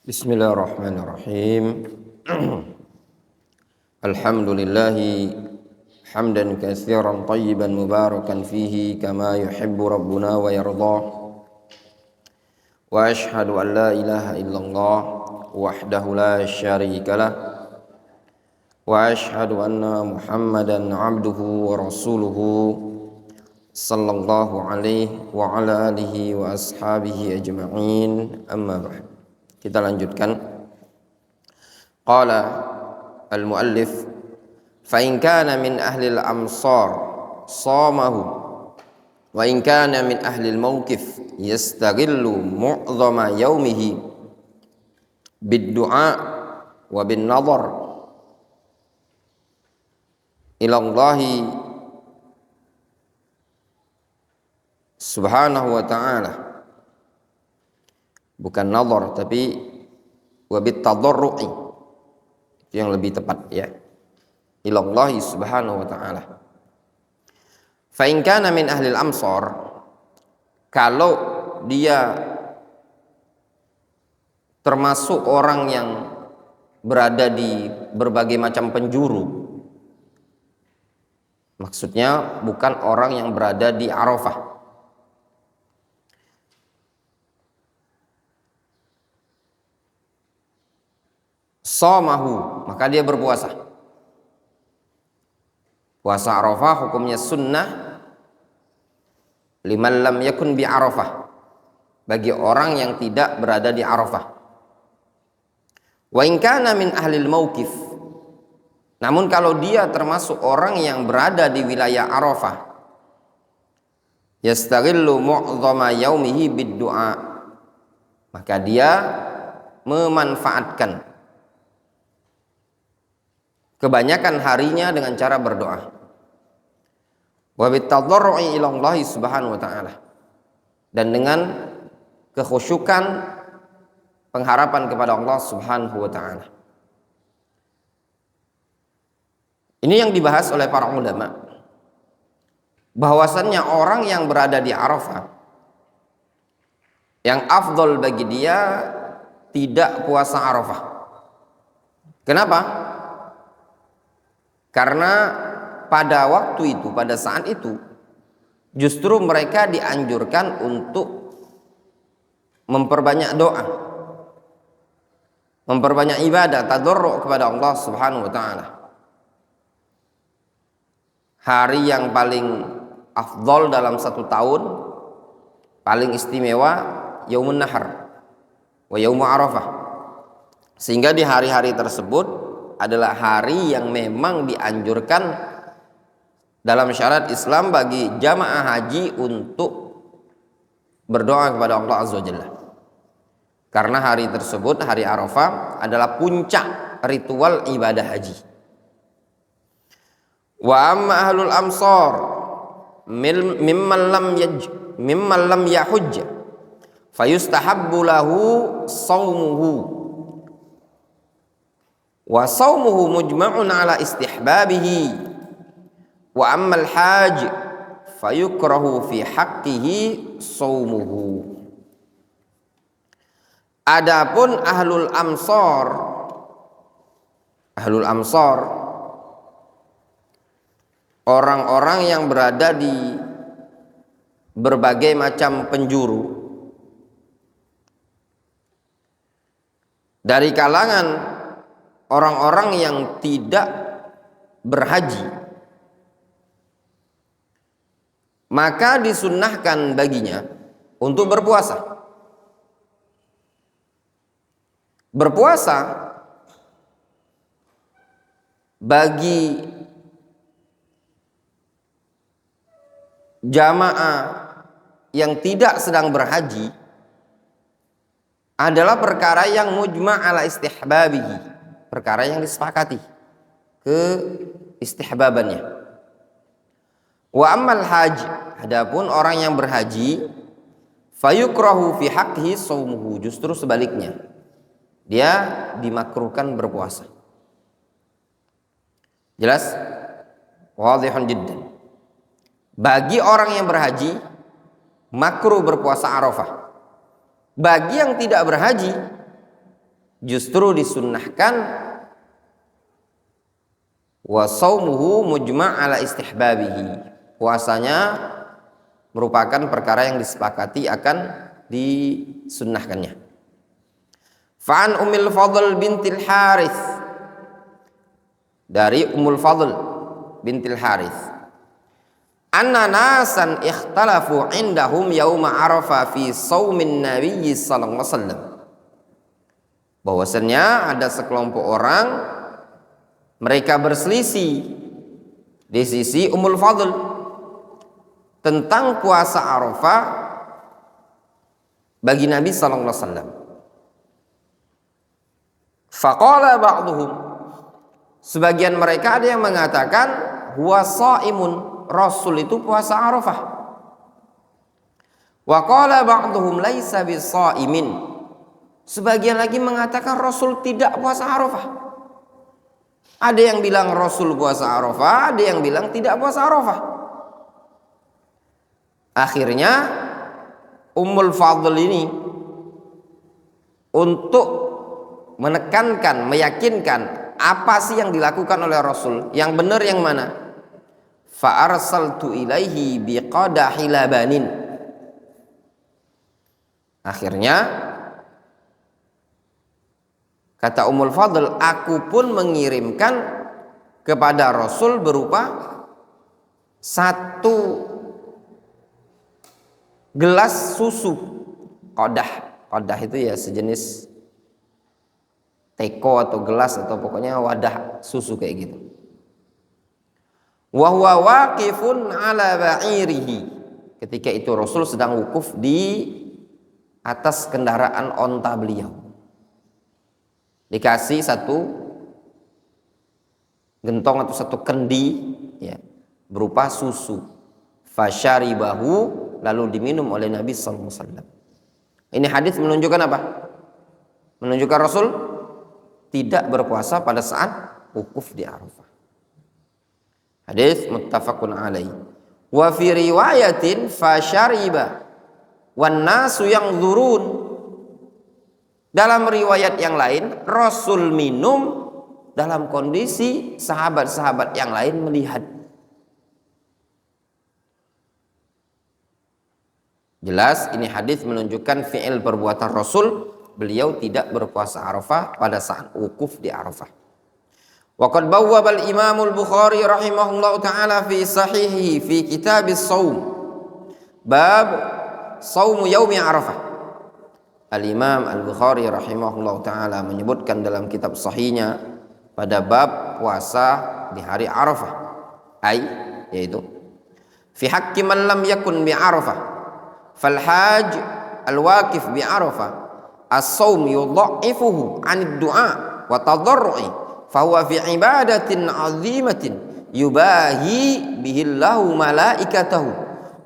Bismillahirrahmanirrahim. Alhamdulillahi hamdan katsiran tayyiban mubarakan fihi kama yuhibbu rabbuna wa yardah. Wa ashhadu an la ilaha illallah wahdahu la syarika lah. Wa ashhadu anna Muhammadan abduhu wa rasuluhu sallallahu alaihi wa ala alihi wa ashabihi ajma'in. Amma ba'd. Kita lanjutkan. Qala al-muallif fa in kana min ahli al-amsar shamahu wa in kana min ahli al-mawqif yastaghillu mu'dhama yawmihi bid-du'a wa bin-nadhar ila Allah subhanahu wa ta'ala, bukan nazar tapi wabit tadarru'i, itu yang lebih tepat ya, ilallahi subhanahu wa ta'ala. Fa in kana min ahli al-amsar, kalau dia termasuk orang yang berada di berbagai macam penjuru, maksudnya bukan orang yang berada di Arafah. Shamahu, maka dia berpuasa. Puasa Arafah hukumnya sunnah liman lam yakun bi Arafah, bagi orang yang tidak berada di Arafah. Wa in kana min ahli al-mauqif, namun kalau dia termasuk orang yang berada di wilayah Arafah, yastaghillu mu'dhama yaumihi bid-du'a, maka dia memanfaatkan kebanyakan harinya dengan cara berdoa. Wa bitadarru'i ila Allah subhanahu wa ta'ala, dan dengan kekhusyukan pengharapan kepada Allah subhanahu wa ta'ala. Ini yang dibahas oleh para ulama, bahwasannya orang yang berada di Arafah, yang afdol bagi dia tidak puasa Arafah. Kenapa? Karena pada waktu itu, pada saat itu, justru mereka dianjurkan untuk memperbanyak doa, memperbanyak ibadah, tadarru' kepada Allah subhanahu wa ta'ala. Hari yang paling afdol dalam satu tahun, paling istimewa, Yaumun Nahar wa Yaumu Arafah. Sehingga di hari-hari tersebut adalah hari yang memang dianjurkan dalam syariat Islam bagi jamaah haji untuk berdoa kepada Allah Azza wa Jalla. Karena hari tersebut, hari Arafah, adalah puncak ritual ibadah haji. Wa amma ahlul amsar mimman lam yahujj fayustahabbu lahu shaumuhu wa shaumuhu mujma'un ala istihbabihi wa ammal haj fayukrahu fi haqqihi shaumuhu. Adapun ahlul amsar, orang-orang yang berada di berbagai macam penjuru dari kalangan orang-orang yang tidak berhaji, maka disunnahkan baginya untuk berpuasa. Berpuasa bagi jamaah yang tidak sedang berhaji adalah perkara yang mujma' ala istihbabihi, perkara yang disepakati ke istihbabannya. Wa ammal haji, adapun orang yang berhaji, fayukrahu fi haqqihi shaumuhu, justru sebaliknya, dia dimakruhkan berpuasa. Jelas? Wadhihun jiddan. Bagi orang yang berhaji, makruh berpuasa Arafah. Bagi yang tidak berhaji, Justru disunnahkan wa shaumuhu mujma' ala istihbabihi. Puasanya merupakan perkara yang disepakati akan disunnahkannya. Fa'an Ummul Fadl bintil Harits, dari Ummul Fadl bintil Harits, anna nasan ikhtalafu indahum yauma Arafah fi shaumin Nabi sallallahu alaihi wasallam. Bahwasannya ada sekelompok orang mereka berselisih di sisi Ummul Fadl tentang puasa Arafah bagi Nabi sallallahu alaihi wasallam. Faqala ba'duhum, sebagian mereka ada yang mengatakan huwa shaimun, Rasul itu puasa Arafah. Wa qala ba'duhum laisa bisaimin, sebagian lagi mengatakan Rasul tidak puasa Arafah. Ada yang bilang Rasul puasa Arafah, ada yang bilang tidak puasa Arafah. Akhirnya Ummul Fadl ini untuk menekankan, meyakinkan apa sih yang dilakukan oleh Rasul, yang benar yang mana, fa arsaltu ilaihi biqadahi labanin. Akhirnya kata Ummul Fadl, aku pun mengirimkan kepada Rasul berupa satu gelas susu. Qadah itu ya sejenis teko atau gelas atau pokoknya wadah susu kayak gitu. Wa huwa waqifun ala ba'irihi, ketika itu Rasul sedang wukuf di atas kendaraan onta beliau. Dikasih satu gentong atau satu kendi ya, berupa susu. Fasyaribahu, lalu diminum oleh Nabi sallallahu alaihi wasallam. Ini hadis menunjukkan apa? Menunjukkan Rasul tidak berpuasa pada saat wukuf di Arafah. Hadis muttafaqun alaih. Wa fi riwayatin fasyariba wan nasu yanzurun. Dalam riwayat yang lain, Rasul minum dalam kondisi sahabat-sahabat yang lain melihat. Jelas ini hadis menunjukkan fi'il perbuatan Rasul, beliau tidak berpuasa Arafah pada saat wukuf di Arafah. Wa qad bawwaba al-Imam al-Bukhari rahimahullahu taala fi sahihi fi kitab as-shaum bab shaum yaumi Arafah. Al-Imam al-Bukhari rahimahullahu taala menyebutkan dalam kitab sahihnya pada bab puasa di hari Arafah, yaitu fi haqqi man lam yakun bi Arafah fal haj al-waqif bi Arafah as-shaum yudha'ifuhu 'anid du'a wa tadarru'i fa huwa fi ibadatin 'azimatin yubahi bihillahu malaikatahu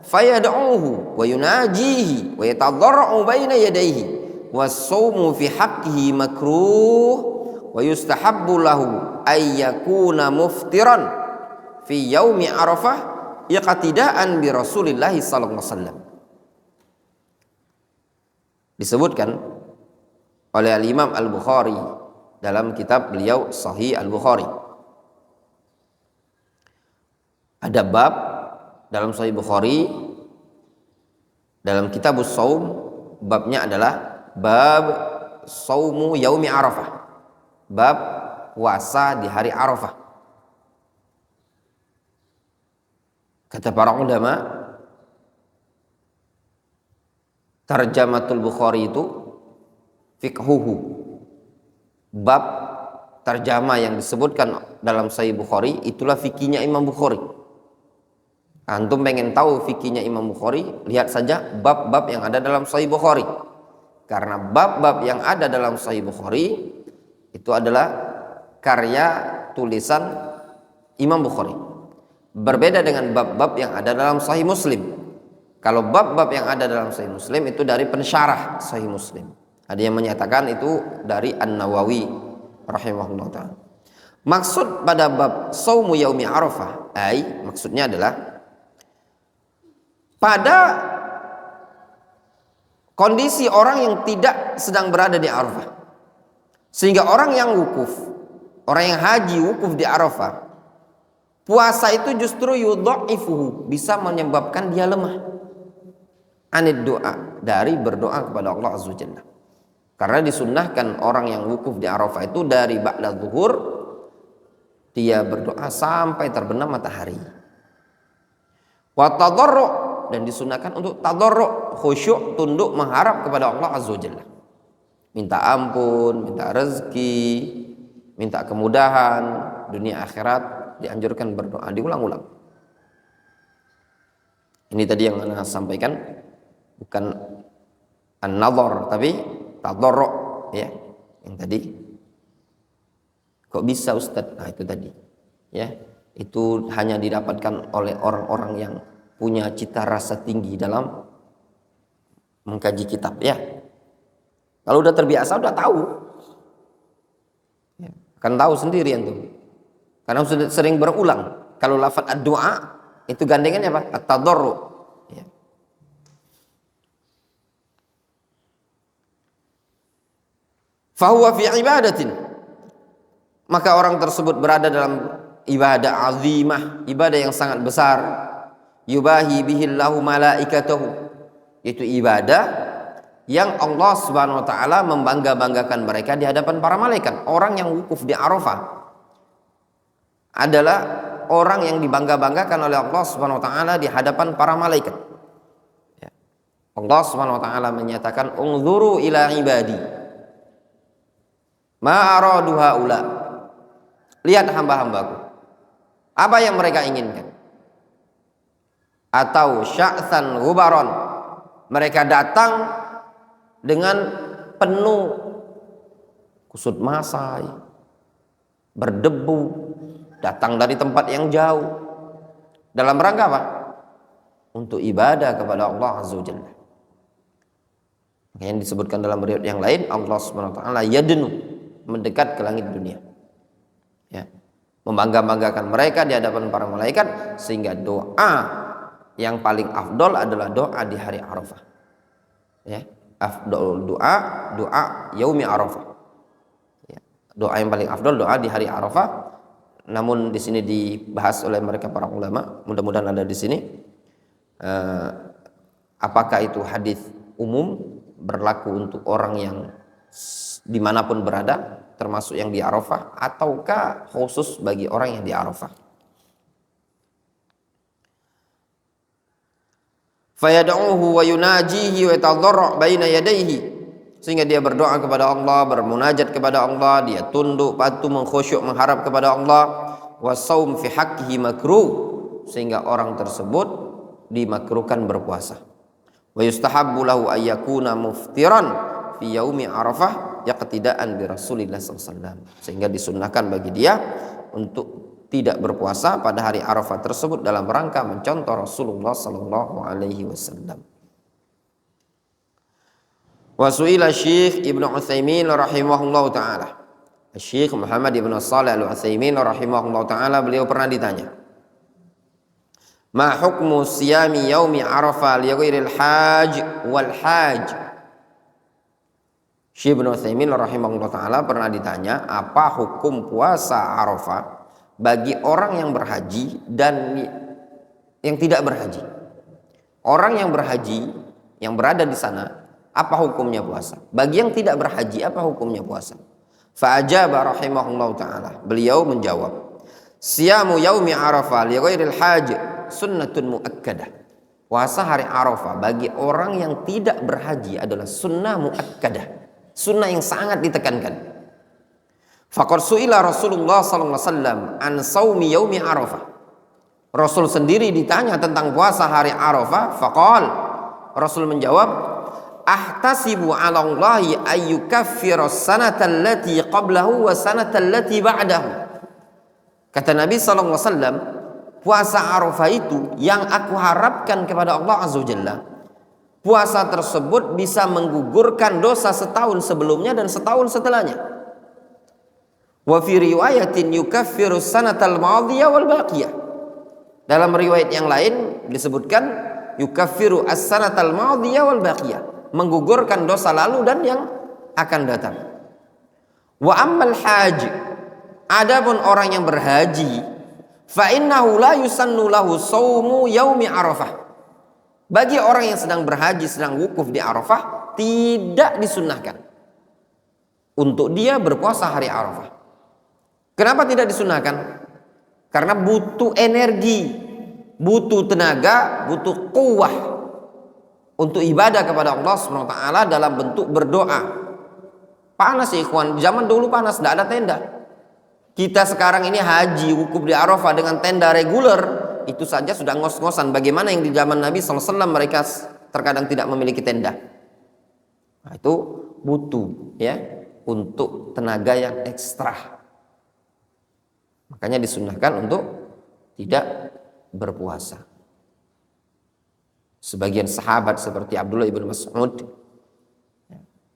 fayad'uhu wa yunajihi wa yatadarra'u baina yadayhi was-shaumu fi haqqihi makruh wa yustahabbu lahu ay yakuna muftiran fi yaumi Arafah iqtida'an bi Rasulillah sallallahu alaihi wasallam. Disebutkan oleh Al-Imam Al-Bukhari dalam kitab beliau Sahih Al-Bukhari. Ada bab dalam Sahih Bukhari dalam kitab Shaum, babnya adalah bab Shaumu Yaumi Arafah, bab puasa di hari Arafah. Kata para ulama, tarjamatul Bukhari itu fiqhuhu, bab tarjama yang disebutkan dalam Sahih Bukhari itulah fikihnya Imam Bukhari. Antum pengen tahu fikihnya Imam Bukhari, lihat saja bab-bab yang ada dalam Sahih Bukhari. Karena bab-bab yang ada dalam Sahih Bukhari itu adalah karya tulisan Imam Bukhari. Berbeda dengan bab-bab yang ada dalam Sahih Muslim. Kalau bab-bab yang ada dalam Sahih Muslim itu dari pensyarah Sahih Muslim. Ada yang menyatakan itu dari An-Nawawi rahimahullah ta'ala. Maksud pada bab Shaumu Yaumi Arafah, maksudnya adalah pada kondisi orang yang tidak sedang berada di Arafah, Sehingga orang yang wukuf, orang yang haji wukuf di Arafah, puasa itu justru yudha'ifuhu, bisa menyebabkan dia lemah anid doa, dari berdoa kepada Allah Azza wa Jalla. Karena disunnahkan orang yang wukuf di Arafah itu dari ba'da zuhur dia berdoa sampai terbenam matahari. Wa tadarru', dan disunnahkan untuk tadarru', khusyuk, tunduk mengharap kepada Allah Azza wa Jalla. Minta ampun, minta rezeki, minta kemudahan dunia akhirat, dianjurkan berdoa diulang-ulang. Ini tadi yang Anda sampaikan, bukan an-nadhar tapi tadarru', ya. Yang tadi kok bisa Ustadz? Nah itu tadi, ya. Itu hanya didapatkan oleh orang-orang yang punya cita rasa tinggi dalam mengkaji kitab, ya. Kalau udah terbiasa, udah tahu, ya, akan tahu sendiri itu. Karena sudah sering berulang. Kalau lafaz ad-du'a itu gandengannya apa? At-tadarru', ya. Fahuwa fi ibadatin, maka orang tersebut berada dalam ibadah azimah, ibadah yang sangat besar. Yubahi bihillahu malaikatahu, itu ibadah yang Allah Subhanahu wa taala membangga-banggakan mereka di hadapan para malaikat. Orang yang wukuf di Arafah adalah orang yang dibangga-banggakan oleh Allah Subhanahu wa taala di hadapan para malaikat. Ya. Allah Subhanahu wa taala menyatakan, "Unzuru ila ibadi ma aradu haula." Lihat hamba-hambaku, apa yang mereka inginkan. Atau sya'than ghubaron, mereka datang dengan penuh kusut masai, berdebu, datang dari tempat yang jauh. Dalam rangka apa? Untuk ibadah kepada Allah Azza wa Jalla. Yang disebutkan dalam riwayat yang lain, Allah Subhanahu wa taala yadnu, mendekat ke langit dunia. Ya. Membangga-banggakan mereka di hadapan para malaikat, sehingga doa yang paling afdol adalah doa di hari Arafah. Ya. Afdol doa yaumi Arafah. Ya. Doa yang paling afdol doa di hari Arafah. Namun di sini dibahas oleh mereka para ulama, mudah-mudahan ada di sini. Apakah itu hadis umum berlaku untuk orang yang dimanapun berada, termasuk yang di Arafah, ataukah khusus bagi orang yang di Arafah? Fayad'uhu wa yunajihi wa yatadarra' baina yadayhi, sehingga dia berdoa kepada Allah, bermunajat kepada Allah, dia tunduk patuh mengkhusyuk mengharap kepada Allah. Wa shaum fi haqqihi makruh, sehingga orang tersebut dimakruhkan berpuasa. Wa yustahabbu lahu ayyakuna muftiran fi yaumi Arafah yaqtidaan bi Rasulillah sallallahu alaihi wasallam, sehingga disunnahkan bagi dia untuk tidak berpuasa pada hari Arafah tersebut dalam rangka mencontoh Rasulullah sallallahu alaihi wasallam. Wa su'ila Syekh Ibnu Utsaimin rahimahullahu taala. Syekh Muhammad Ibnu Shalih Al-Utsaimin rahimahullahu taala, beliau pernah ditanya, ma hukmu siyami yaumi Arafah li ghairil haj wal haj. Syekh Ibnu Utsaimin rahimahullahu taala pernah ditanya, apa hukum puasa Arafah bagi orang yang berhaji dan yang tidak berhaji. Orang yang berhaji yang berada di sana, apa hukumnya puasa? Bagi yang tidak berhaji, apa hukumnya puasa? Fa'ajaba rahimahullahu ta'ala, beliau menjawab, siyamu yaumi Arafah li ghairil haj sunnatun muakkadah. Puasa hari Arafah bagi orang yang tidak berhaji adalah sunnah muakkadah, sunnah yang sangat ditekankan. Faqad su'ila Rasulullah sallallahu alaihi wasallam an shaumi yaumi Arafah. Rasul sendiri ditanya tentang puasa hari Arafah, faqal, Rasul menjawab, ahtasibu 'ala Allahi ayyukaffira as-sanata allati qablahu wa sanata allati ba'dahu. Kata Nabi sallallahu alaihi wasallam, puasa Arafah itu yang aku harapkan kepada Allah Azza wa Jalla, puasa tersebut bisa menggugurkan dosa setahun sebelumnya dan setahun setelahnya. Wa fi riwayatin yukaffiru sanatal madhiyah wal baqiyah. Dalam riwayat yang lain disebutkan yukaffiru as-sanatal madhiyah wal baqiyah, menggugurkan dosa lalu dan yang akan datang. Wa ammal haji, adapun orang yang berhaji, fa innahu la yusannu lahu shaumu yaumi Arafah. Bagi orang yang sedang berhaji, sedang wukuf di Arafah, tidak disunnahkan untuk dia berpuasa hari Arafah. Kenapa tidak disunnahkan? Karena butuh energi, butuh tenaga, butuh kuwah untuk ibadah kepada Allah SWT dalam bentuk berdoa. Panas ya ikhwan, zaman dulu panas, tidak ada tenda. Kita sekarang ini haji, wukuf di Arafah dengan tenda reguler, itu saja sudah ngos-ngosan. Bagaimana yang di zaman Nabi SAW mereka terkadang tidak memiliki tenda. Nah, itu butuh ya untuk tenaga yang ekstra. Makanya disunnahkan untuk tidak berpuasa. Sebagian sahabat seperti Abdullah ibn Mas'ud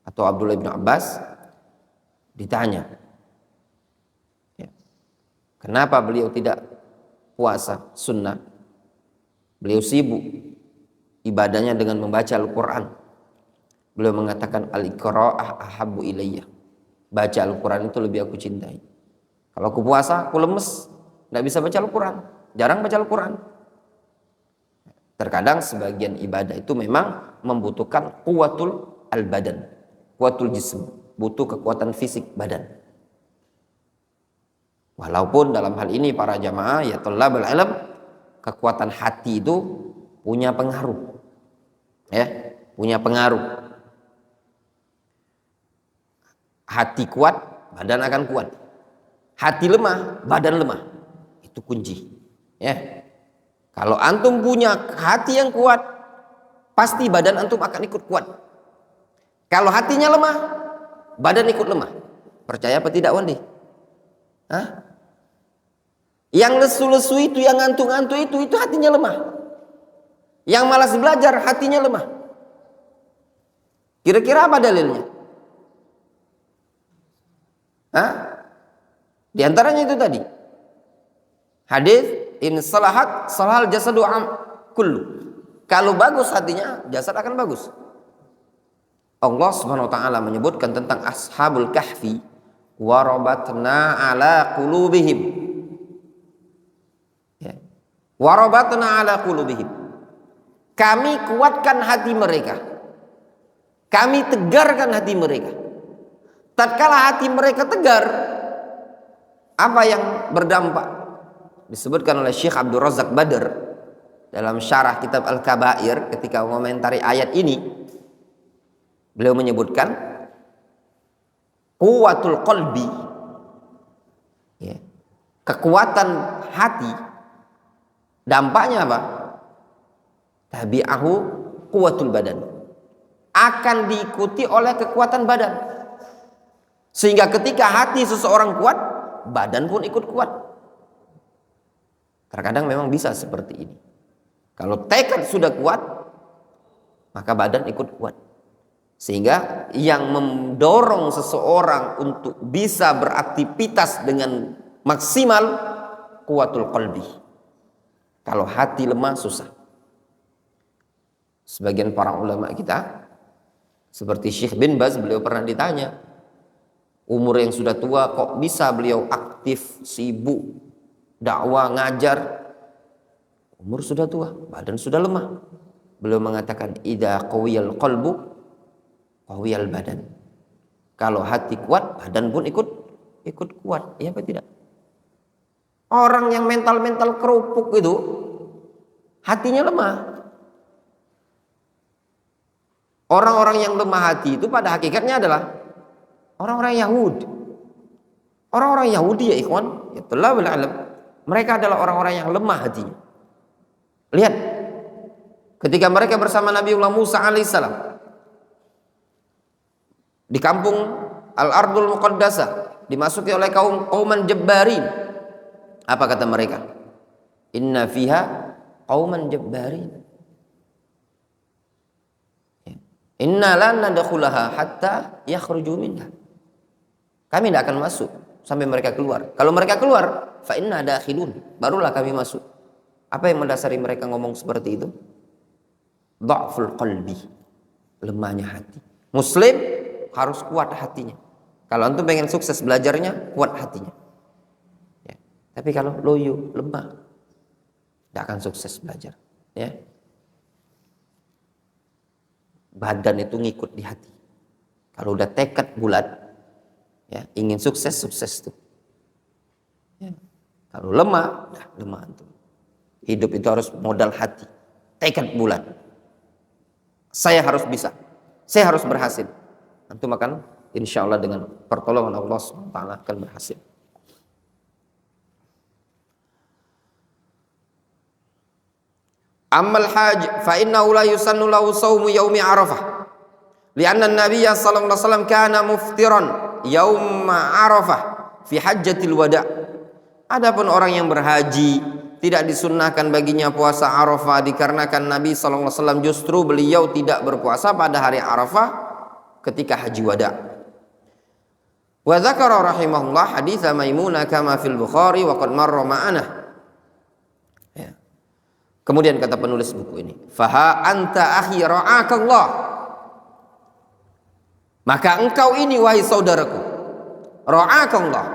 atau Abdullah ibn Abbas ditanya, kenapa beliau tidak puasa sunnah? Beliau sibuk ibadahnya dengan membaca Al-Quran. Beliau mengatakan, al-iqra'ah ahabbu ilayya. Baca Al-Quran itu lebih aku cintai. Kalau aku puasa, aku lemes, tidak bisa baca Al-Quran, jarang baca Al-Quran. Terkadang sebagian ibadah itu memang membutuhkan kuwatul al-badan, kuwatul jism, butuh kekuatan fisik badan. Walaupun dalam hal ini para jamaah ya thalabul ilm, kekuatan hati itu punya pengaruh, ya, punya pengaruh. Hati kuat, badan akan kuat. Hati lemah, badan lemah. Itu kunci. Ya. Kalau antum punya hati yang kuat, pasti badan antum akan ikut kuat. Kalau hatinya lemah, badan ikut lemah. Percaya apa tidak, Wandi? Hah? Yang lesu-lesu itu, yang ngantuk-ngantuk itu hatinya lemah. Yang malas belajar, hatinya lemah. Kira-kira apa dalilnya? Hah? Di antaranya itu tadi. Hadis in salahat salahal jasadu kullu. Kalau bagus hatinya, jasad akan bagus. Allah Subhanahu wa taala menyebutkan tentang ashabul kahfi, wa rabatna ala qulubihim. Ya. Wa rabatna ala qulubihim. Kami kuatkan hati mereka. Kami tegarkan hati mereka. Tatkala hati mereka tegar, apa yang berdampak? Disebutkan oleh Syekh Abdul Razak Badr dalam syarah kitab Al-Kabair ketika mengomentari ayat ini. Beliau menyebutkan quwwatul qalbi, ya, kekuatan hati, dampaknya apa? Tabi'ahu quwwatul badan, akan diikuti oleh kekuatan badan. Sehingga ketika hati seseorang kuat, badan pun ikut kuat. Terkadang memang bisa seperti ini. Kalau tekad sudah kuat, maka badan ikut kuat. Sehingga yang mendorong seseorang untuk bisa beraktivitas dengan maksimal, quwwatul qalbi. Kalau hati lemah, susah. Sebagian para ulama kita, seperti Syekh bin Baz, beliau pernah ditanya, umur yang sudah tua kok bisa beliau aktif, sibuk, dakwah, ngajar. Umur sudah tua, badan sudah lemah. Beliau mengatakan, idza qawiyal qalbu qawiyal badan. Kalau hati kuat, badan pun ikut kuat. Iya apa tidak? Orang yang mental kerupuk itu hatinya lemah. Orang-orang yang lemah hati itu pada hakikatnya adalah orang-orang Yahudi. Orang-orang Yahudi ya ikhwan, ya telah alam. Mereka adalah orang-orang yang lemah hatinya. Lihat, ketika mereka bersama Nabiullah Musa alaihissalam di kampung Al-Ardul Muqaddasah, dimasuki oleh kauman jabbarin. Apa kata mereka? Inna fiha kauman jabbarin. Inna la nadkhulaha hatta yakhruju minha. Kami tidak akan masuk sampai mereka keluar. Kalau mereka keluar, fa inna dakhilun, barulah kami masuk. Apa yang mendasari mereka ngomong seperti itu? Dha'ful qalbi, lemahnya hati. Muslim harus kuat hatinya. Kalau antum pengen sukses belajarnya, kuat hatinya. Ya. Tapi kalau loyo, lemah, tidak akan sukses belajar. Ya. Badan itu ngikut di hati. Kalau udah tekad bulat, ya, ingin sukses, sukses tuh. Ya. Kalau lemah, nah, lemah antum. Hidup itu harus modal hati, tekad bulat. Saya harus bisa, saya harus berhasil. Antum akan insya Allah dengan pertolongan Allah SWT akan berhasil. Ammal haj fa innahu la yusannu lahu shaumu yaumi Arafah. Lianna Nabiyya sallallahu alaihi wasallam kana muftiran yauma Arafah fi hajjatil wada'. Adapun orang yang berhaji tidak disunnahkan baginya puasa Arafah dikarenakan Nabi sallallahu alaihi wasallam justru beliau tidak berpuasa pada hari Arafah ketika haji wada'. Wa dzakara rahimahullah hadits Maimunah kama fil Bukhari wa qad marra ma'ana. Ya. Kemudian kata penulis buku ini, "Faha anta akhi ra'akallah." Maka engkau ini wahai saudaraku, ra'akallah,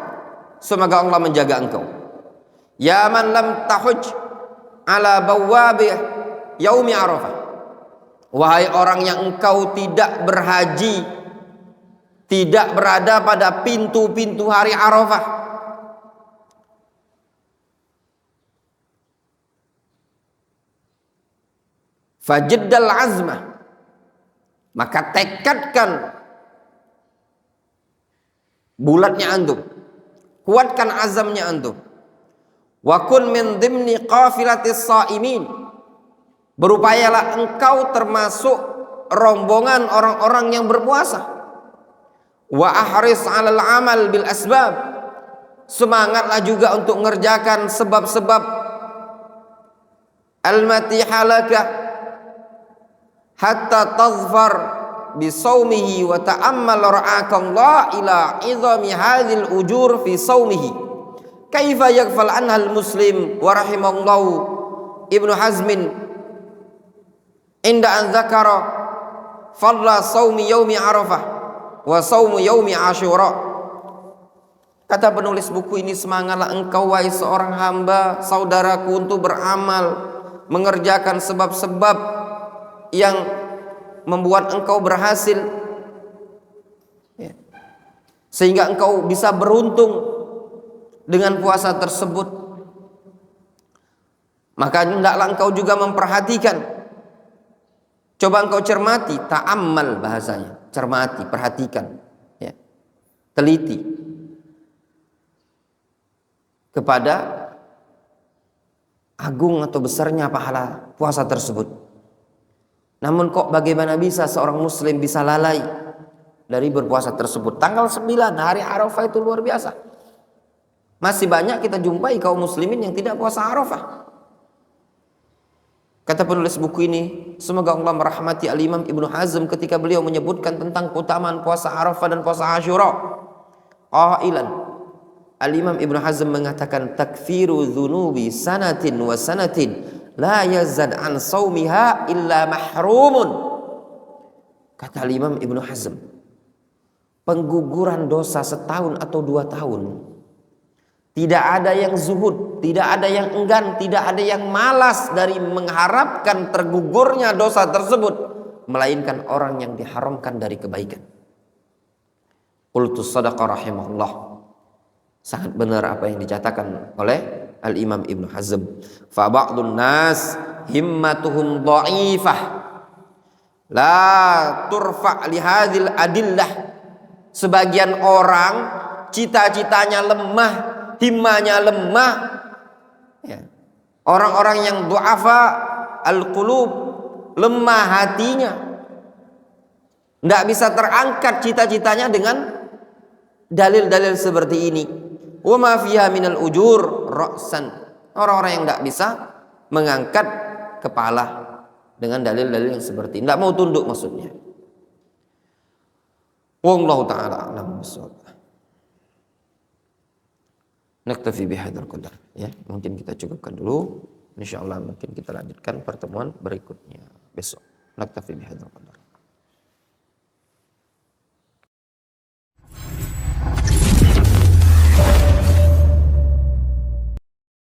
semoga Allah menjaga engkau. Ya man lam tahuj ala bawabi yaumi Arafah. Wahai orang yang engkau tidak berhaji, tidak berada pada pintu-pintu hari Arafah. Fajiddal azmah, maka tekadkan bulatnya antum, kuatkan azamnya antum. Wa kun min dhimni qafilatis shaimin, berupayalah engkau termasuk rombongan orang-orang yang berpuasa. Wa ahris 'alal amal bil asbab, semangatlah juga untuk mengerjakan sebab-sebab. Al-matihalaka hatta tazfar bisaumihi wa ta'ammal ra'akallah ila idhami hadhil ujur fi saumihi kaifa yaghfal anha al-muslim wa rahimallahu Ibnu Hazmin inda an dzakara fadla saumi yaumi Arafah wa saumu yaumi Asyura. Kata penulis buku ini, semangatlah engkau wahai seorang hamba saudaraku untuk beramal, mengerjakan sebab-sebab yang membuat engkau berhasil, ya, sehingga engkau bisa beruntung dengan puasa tersebut. Maka hendaklah engkau juga memperhatikan, coba engkau cermati, ta'ammal bahasanya, cermati, perhatikan, ya, teliti kepada agung atau besarnya pahala puasa tersebut. Namun kok bagaimana bisa seorang muslim bisa lalai dari berpuasa tersebut? Tanggal 9 hari Arafah itu luar biasa. Masih banyak kita jumpai kaum muslimin yang tidak puasa Arafah. Kata penulis buku ini, semoga Allah merahmati Al-Imam Ibnu Hazm ketika beliau menyebutkan tentang keutamaan puasa Arafah dan puasa Asyura. Qailan, Al-Imam Ibnu Hazm mengatakan, takfiru dzunubi sanatin wa sanatin la yazad an saumiha illa mahrumun. Kata Imam Ibnu Hazm, pengguguran dosa setahun atau 2 tahun, tidak ada yang zuhud, tidak ada yang enggan, tidak ada yang malas dari mengharapkan tergugurnya dosa tersebut, melainkan orang yang diharamkan dari kebaikan. Qultu sadaqa rahimahullah, sangat benar apa yang dikatakan oleh Al-Imam Ibnu Hazm. Fa ba'dun nas himmatuhum dha'ifah la turfa' li hadhil adillah. Sebagian orang cita-citanya lemah, himmanya lemah, ya. Orang-orang yang du'afa al-qulub, lemah hatinya, tidak bisa terangkat cita-citanya dengan dalil-dalil seperti ini. Wa ma fiha minal ujur ra'san, orang-orang yang tidak bisa mengangkat kepala dengan dalil-dalil yang seperti ini, tidak mau tunduk maksudnya. Wallahu ta'ala a'lam bissawab. Naktafi bihadzal qadar, ya, mungkin kita cukupkan dulu, insyaallah mungkin kita lanjutkan pertemuan berikutnya besok. Naktafi bihadzal qadar.